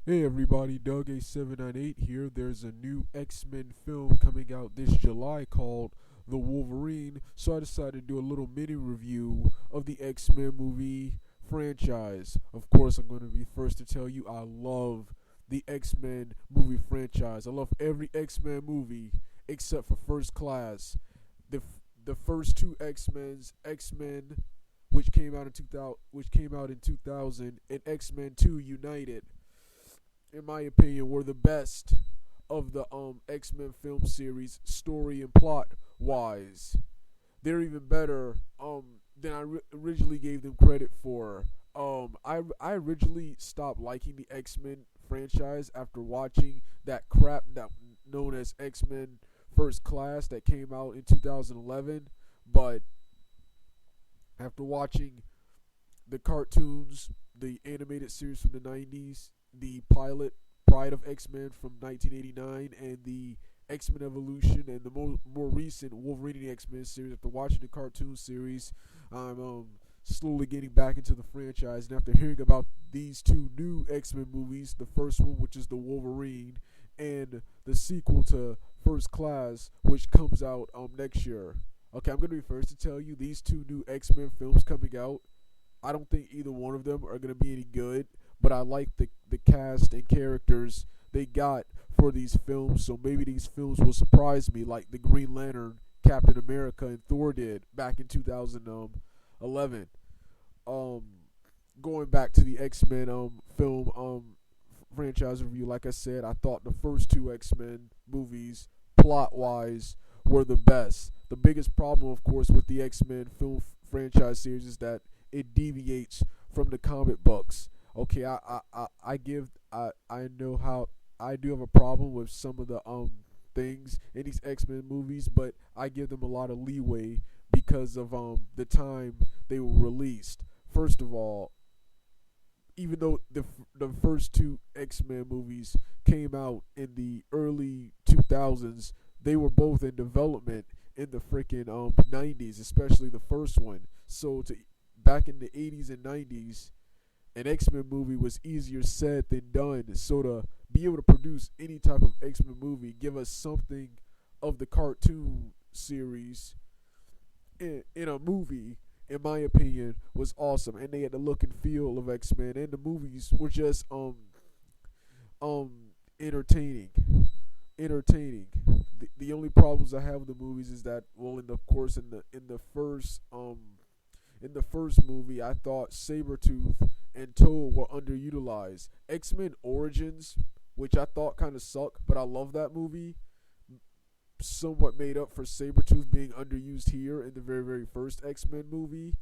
Hey everybody, Doug A798 here. There's a new X-Men film coming out this July called The Wolverine, so I decided to do a little mini review of the X-Men movie franchise. Of course, I'm going to be first to tell you I love the X-Men movie franchise. I love every X-Men movie except for First Class. The first two X-Men which came out in 2000 and X-Men 2 United, in my opinion, were the best of the X-Men film series, story and plot wise. They're even better than originally gave them credit for. I originally stopped liking the X-Men franchise after watching that crap that known as X-Men First Class that came out in 2011, but after watching the cartoons, the animated series from the 90s, the pilot Pride of X-Men from 1989, and the X-Men Evolution, and the more recent Wolverine and the X-Men series. After watching the cartoon series, I'm slowly getting back into the franchise. And after hearing about these two new X-Men movies, the first one, which is the Wolverine, and the sequel to First Class, which comes out next year. Okay, I'm going to be first to tell you these two new X-Men films coming out. I don't think either one of them are going to be any good, but I like the cast and characters they got for these films, so maybe these films will surprise me like the Green Lantern, Captain America, and Thor did back in 2011. Um, Going back to the X-Men film franchise review, like I said, I thought the first two X-Men movies, plot-wise, were the best. The biggest problem, of course, with the X-Men film franchise series is that it deviates from the comic books. Okay, I know how I do have a problem with some of the things in these X-Men movies, but I give them a lot of leeway because of the time they were released. First of all, even though the first two X-Men movies came out in the early 2000s, they were both in development in the freaking 90s, especially the first one. So to back in the 80s and 90s, an X-Men movie was easier said than done. So to be able to produce any type of X-Men movie, give us something of the cartoon series in a movie, in my opinion, was awesome. And they had the look and feel of X-Men, and the movies were just um entertaining. Entertaining. The only problems I have with the movies is that, well, in the of course in the first movie, I thought Sabretooth and Toad were underutilized. X-Men Origins, which I thought kind of sucked, but I love that movie, somewhat made up for Sabretooth being underused here in the very, very first X-Men movie.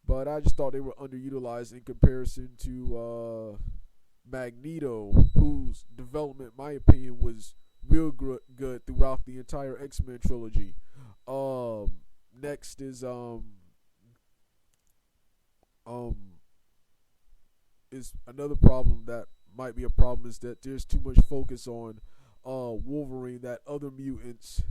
But I just thought they were underutilized in comparison to Magneto, whose development, in my opinion, was real good throughout the entire X-Men trilogy. Next um is another problem that might be a problem is that there's too much focus on Wolverine that other mutants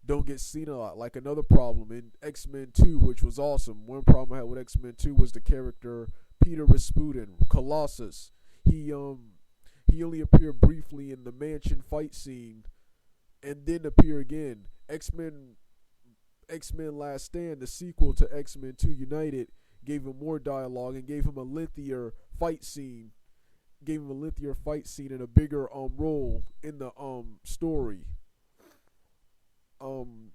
don't get seen a lot. Like another problem in X-Men 2, which was awesome. One problem I had with X-Men 2 was the character Peter Rasputin, Colossus. He only appeared briefly in the mansion fight scene and then appear again. X-Men Last Stand, the sequel to X-Men 2 United, gave him more dialogue and gave him a lengthier fight scene. Gave him a lengthier fight scene and a bigger role in the story. Um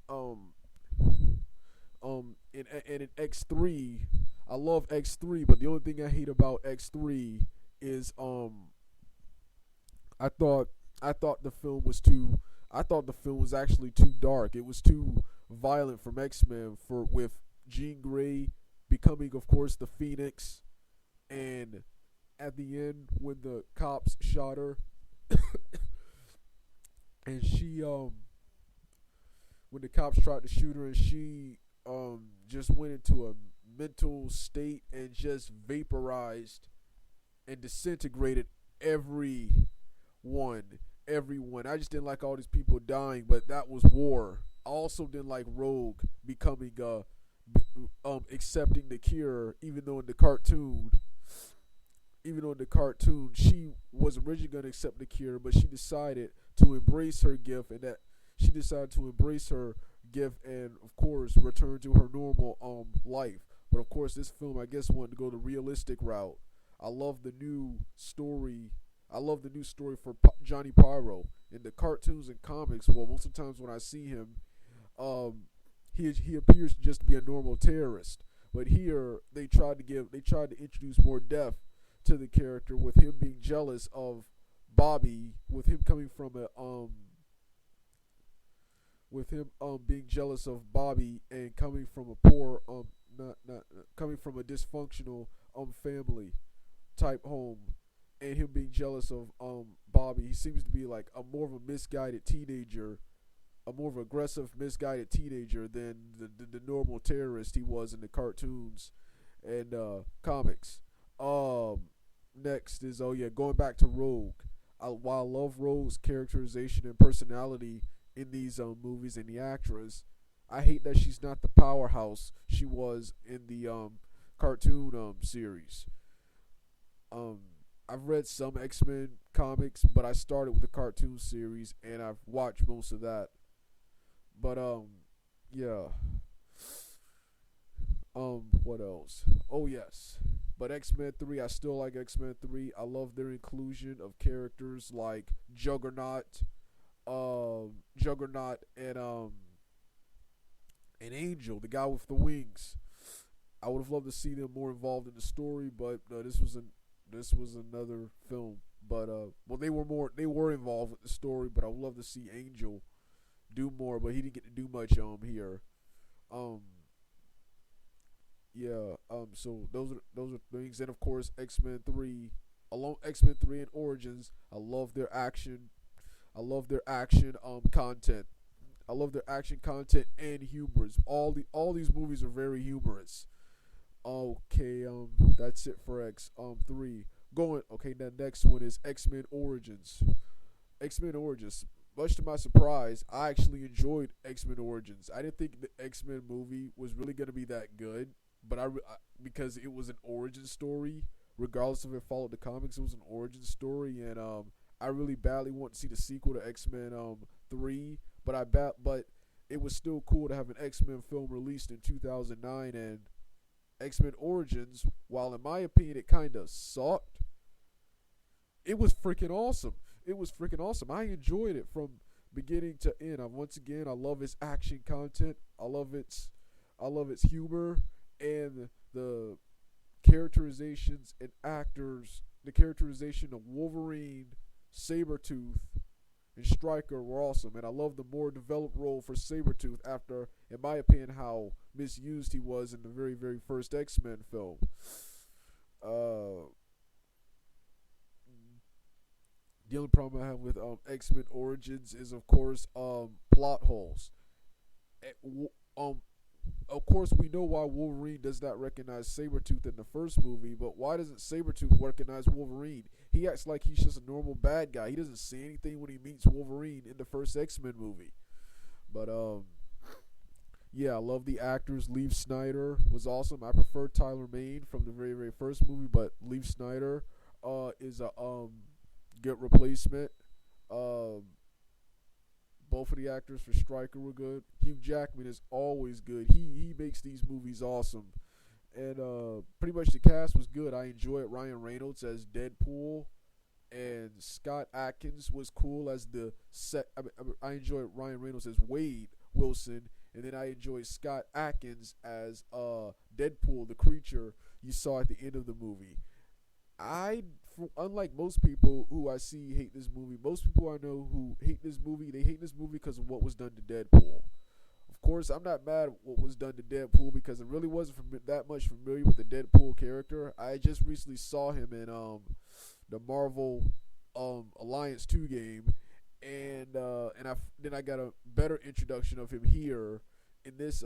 um and in X3, I love X3, but the only thing I hate about X3 is I thought I thought the film was too I thought the film was actually too dark. It was too violent from X-Men for with Jean Grey becoming, of course, the Phoenix, and at the end when the cops shot her and she when the cops tried to shoot her and she just went into a mental state and just vaporized and disintegrated everyone. I just didn't like all these people dying, but that was war. I also didn't like Rogue becoming accepting the cure, even though in the cartoon even though in the cartoon she was originally going to accept the cure, but she decided to embrace her gift, and that she decided to embrace her gift and of course return to her normal life. But of course this film I guess wanted to go the realistic route. I love the new story. I love the new story for Johnny Pyro in the cartoons and comics. Well, most of the times when I see him, he appears to just be a normal terrorist. But here they tried to introduce more depth to the character with him being jealous of Bobby, with him coming from a with him being jealous of Bobby and coming from a poor not coming from a dysfunctional family type home, and him being jealous of Bobby. He seems to be like a more of a misguided teenager, a more of an aggressive misguided teenager than the normal terrorist he was in the cartoons and comics. Next is, oh yeah, going back to Rogue. While I love Rogue's characterization and personality in these movies and the actress, I hate that she's not the powerhouse she was in the cartoon series. I've read some X-Men comics, but I started with the cartoon series and I've watched most of that. But yeah. What else? Oh yes. But X-Men 3, I still like X-Men 3. I love their inclusion of characters like Juggernaut and Angel, the guy with the wings. I would have loved to see them more involved in the story, but this was another film. But well, they were involved with the story, but I would love to see Angel do more, but he didn't get to do much here. Yeah. So those are things, and of course X-Men 3, along X-Men 3 and Origins. I love their action. I love their action content. I love their action content and humorous. All these movies are very humorous. Okay, that's it for X 3. Going okay, the next one is X-Men Origins. X-Men Origins. Much to my surprise, I actually enjoyed X-Men Origins. I didn't think the X-Men movie was really gonna be that good, but because it was an origin story, regardless if it followed the comics, it was an origin story, and I really badly want to see the sequel to X-Men 3, but it was still cool to have an X-Men film released in 2009, and X-Men Origins, while in my opinion it kind of sucked, it was freaking awesome. It was freaking awesome. I enjoyed it from beginning to end. Once again, I love its action content. I love its humor and the characterizations and actors. The characterization of Wolverine, Sabretooth, and Stryker were awesome, and I love the more developed role for Sabretooth after, in my opinion, how misused he was in the very, very first X-Men film. The only problem I have with X-Men Origins is, of course, plot holes. Of course, we know why Wolverine does not recognize Sabretooth in the first movie, but why doesn't Sabretooth recognize Wolverine? He acts like he's just a normal bad guy. He doesn't say anything when he meets Wolverine in the first X-Men movie. But, yeah, I love the actors. Liev Schreiber was awesome. I prefer Tyler Mane from the very, very first movie, but Liev Schreiber is a good replacement. Both of the actors for Stryker were good. Hugh Jackman is always good. He makes these movies awesome. And pretty much the cast was good. I enjoyed Ryan Reynolds as Deadpool, and Scott Adkins was cool as I enjoyed Ryan Reynolds as Wade Wilson, and then I enjoyed Scott Adkins as Deadpool, the creature you saw at the end of the movie. Unlike most people who I see hate this movie, most people I know who hate this movie, they hate this movie because of what was done to Deadpool. Of course, I'm not mad at what was done to Deadpool because I really wasn't that much familiar with the Deadpool character. I just recently saw him in the Marvel Alliance 2 game, and then I got a better introduction of him here in this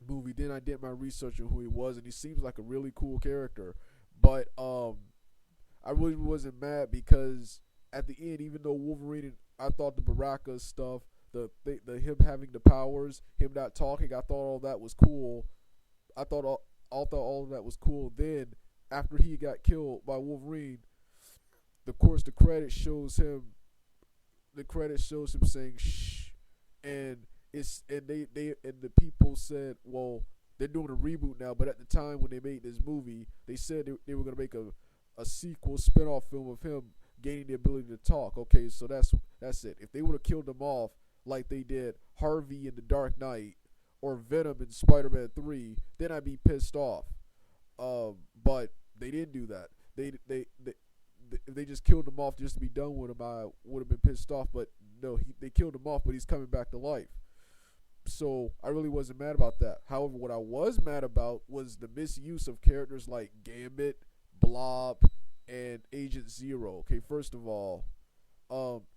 movie. Then I did my research on who he was, and he seems like a really cool character. But I really wasn't mad because at the end, even though Wolverine, I thought the Baraka stuff, the him having the powers, him not talking, I thought all that was cool. I thought all of that was cool. Then after he got killed by Wolverine, of course the credit shows him. The credit shows him saying "shh," and the people said, well, they're doing a reboot now. But at the time when they made this movie, they said they were gonna make a sequel spin-off film of him gaining the ability to talk. Okay, so that's it. If they would have killed him off like they did Harvey in The Dark Knight or Venom in Spider-Man 3, then I'd be pissed off. But they didn't do that. If they just killed him off just to be done with him, I would have been pissed off. But no, they killed him off, but he's coming back to life. So I really wasn't mad about that. However, what I was mad about was the misuse of characters like Gambit, Blob, and Agent Zero. Okay, first of all,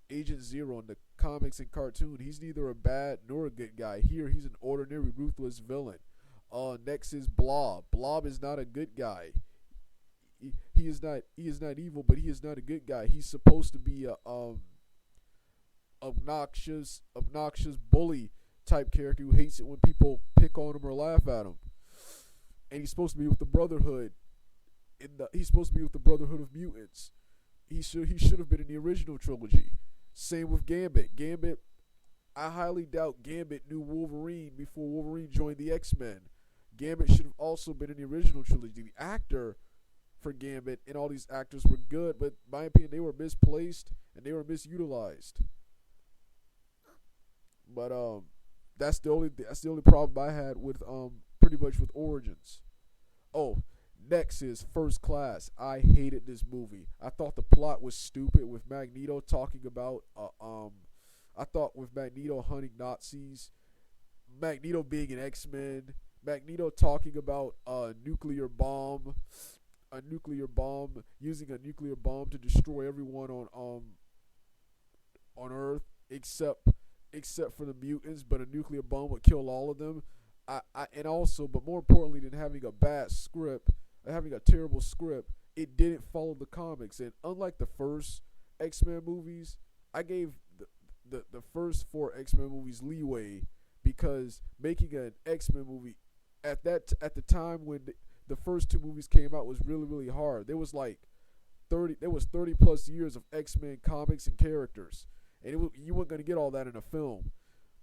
Agent Zero in the comics and cartoon, he's neither a bad nor a good guy. Here, he's an ordinary, ruthless villain. Next is Blob. Blob is not a good guy. He is not evil, but he is not a good guy. He's supposed to be a obnoxious bully type character who hates it when people pick on him or laugh at him. And he's supposed to be with the Brotherhood. He's supposed to be with the Brotherhood of Mutants. He should have been in the original trilogy. Same with Gambit. I highly doubt Gambit knew Wolverine before Wolverine joined the X-Men. Gambit should have also been in the original trilogy. The actor for Gambit and all these actors were good, but in my opinion, they were misplaced and they were misutilized. But that's the only problem I had with pretty much with Origins. Oh, next is First Class. I hated this movie. I thought the plot was stupid with Magneto talking about I thought with Magneto hunting Nazis, Magneto being an X-Men, Magneto talking about a nuclear bomb, using a nuclear bomb to destroy everyone on Earth except for the mutants, but a nuclear bomb would kill all of them. But more importantly than having a bad script, having a terrible script, it didn't follow the comics. And unlike the first X-Men movies, I gave the first 4 X-Men movies leeway, because making an X-Men movie at the time when the first 2 movies came out was really, really hard. There was 30 plus years of X-Men comics and characters, and you weren't going to get all that in a film.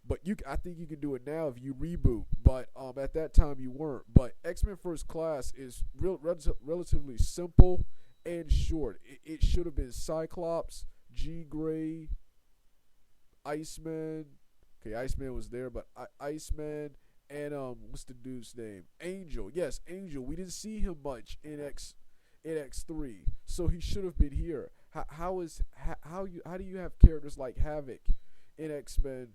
But I think you can do it now if you reboot. But at that time you weren't. But X-Men First Class is relatively simple and short. It should have been Cyclops, Jean Grey, Iceman. Okay, Iceman was there, but Iceman and what's the dude's name? Angel. Yes, Angel. We didn't see him much in X3, so he should have been here. How do you have characters like Havoc in X-Men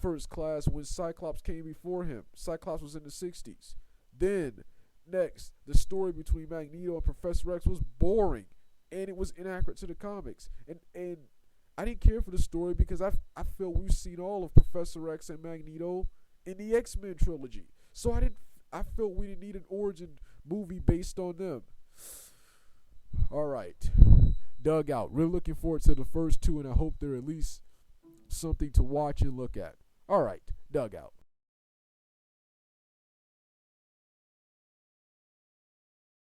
First Class when Cyclops came before him? Cyclops was in the 60s. Then next, the story between Magneto and Professor X was boring, and it was inaccurate to the comics. And I didn't care for the story because I feel we've seen all of Professor X and Magneto in the X-Men trilogy. So I felt we didn't need an origin movie based on them. All right, Dugout. Really looking forward to the first 2, and I hope they're at least something to watch and look at. All right, Dugout.